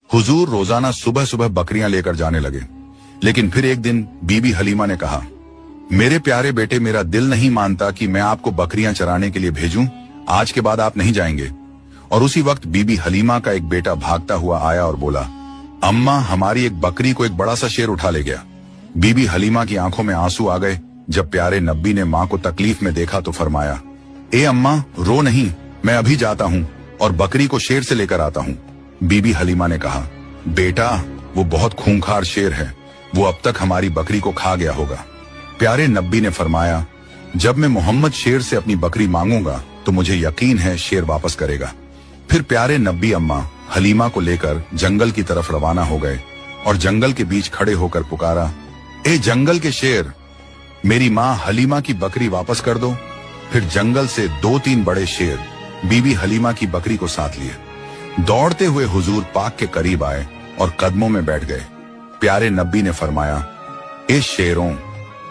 हुजूर रोजाना सुबह सुबह बकरियां लेकर जाने लगे, लेकिन फिर एक दिन बीबी हलीमा ने कहा, मेरे प्यारे बेटे, मेरा दिल नहीं मानता कि मैं आपको बकरियां चराने के लिए भेजूं। आज के बाद आप नहीं जाएंगे। और उसी वक्त बीबी हलीमा का एक बेटा भागता हुआ आया और बोला, अम्मा, हमारी एक बकरी को एक बड़ा सा शेर उठा ले गया। बीबी हलीमा की आंखों में आंसू आ गए। जब प्यारे नब्बी ने मां को तकलीफ में देखा तो फरमाया, ए अम्मा, रो नहीं, मैं अभी जाता हूं और बकरी को शेर से लेकर आता हूं। बीबी हलीमा ने कहा, बेटा, वो बहुत खूंखार शेर है, वो अब तक हमारी बकरी को खा गया होगा। प्यारे नब्बी ने फरमाया, जब मैं मोहम्मद शेर से अपनी बकरी मांगूंगा तो मुझे यकीन है शेर वापस करेगा। फिर प्यारे नब्बी अम्मा हलीमा को लेकर जंगल की तरफ रवाना हो गए और जंगल के बीच खड़े होकर पुकारा, ए जंगल के शेर, मेरी माँ हलीमा की बकरी वापस कर दो। फिर जंगल से 2-3 बड़े शेर बीबी हलीमा की बकरी को साथ लिए दौड़ते हुए हुजूर पाक के करीब आए और कदमों में बैठ गए। प्यारे नब्बी ने फरमाया, ए शेरों,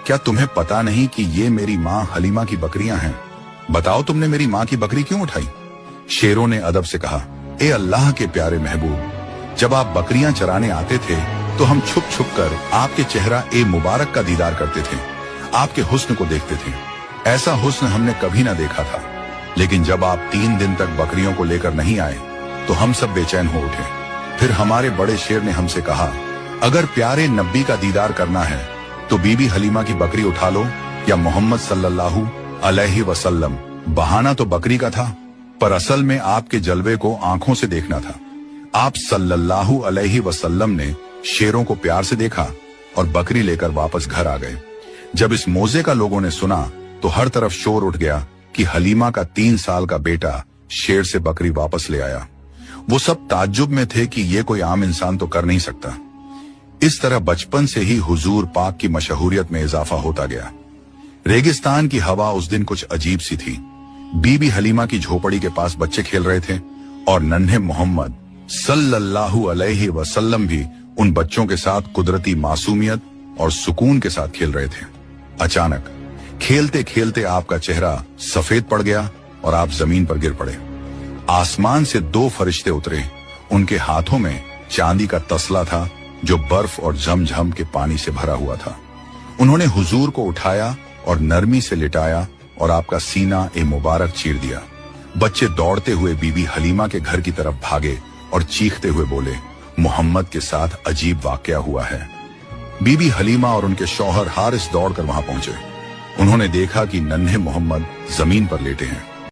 क्या तुम्हें पता नहीं कि ये मेरी माँ हलीमा की बकरियां हैं? बताओ, तुमने मेरी माँ की बकरी क्यों उठाई? शेरों ने अदब से कहा, ए अल्लाह के प्यारे महबूब, जब आप बकरियां चराने आते थे तो हम छुप छुप कर आपके चेहरा ए मुबारक का दीदार करते थे, आपके हुस्न को देखते थे। ऐसा हुस्न हमने कभी ना देखा था। लेकिन जब आप 3 दिन तक बकरियों को लेकर नहीं आए तो हम सब बेचैन हो उठे। फिर हमारे बड़े शेर ने हमसे कहा, अगर प्यारे नब्बी का दीदार करना है तो बीबी हलीमा की बकरी उठा लो या मोहम्मद सल्लल्लाहु अलैहि वसल्लम। बहाना तो बकरी का था, पर असल में आपके जलवे को आंखों से देखना था। आप सल्लल्लाहु अलैहि वसल्लम ने शेरों को प्यार से देखा और बकरी लेकर वापस घर आ गए। जब इस मौजे का लोगों ने सुना तो हर तरफ शोर उठ गया कि हलीमा का 3 साल का बेटा शेर से बकरी वापस ले आया। वो सब ताज्जुब में थे कि ये कोई आम इंसान तो कर नहीं सकता। इस तरह बचपन से ही हुजूर पाक की मशहूरियत में इजाफा होता गया। रेगिस्तान की हवा उस दिन कुछ अजीब सी थी। बीबी हलीमा की झोपड़ी के पास बच्चे खेल रहे थे और नन्हे मोहम्मद सल्लल्लाहु अलैहि वसल्लम भी उन बच्चों के साथ कुदरती मासूमियत और सुकून के साथ खेल रहे थे। अचानक खेलते खेलते आपका चेहरा सफेद पड़ गया और आप जमीन पर गिर पड़े। आसमान से 2 फरिश्ते उतरे। उनके हाथों में चांदी का तसला था जो बर्फ और झमझम के पानी से भरा हुआ था। उन्होंने हुजूर को उठाया और नरमी से लिटाया और आपका सीना ए मुबारक चीर दिया। बच्चे दौड़ते हुए बीबी हलीमा के घर की तरफ भागे और चीखते हुए बोले, मोहम्मद के साथ अजीब वाकया हुआ है। बीबी हलीमा और उनके शौहर हारिस दौड़कर वहां पहुंचे। उन्होंने देखा कि नन्हे मोहम्मद जमीन पर लेटे हैं।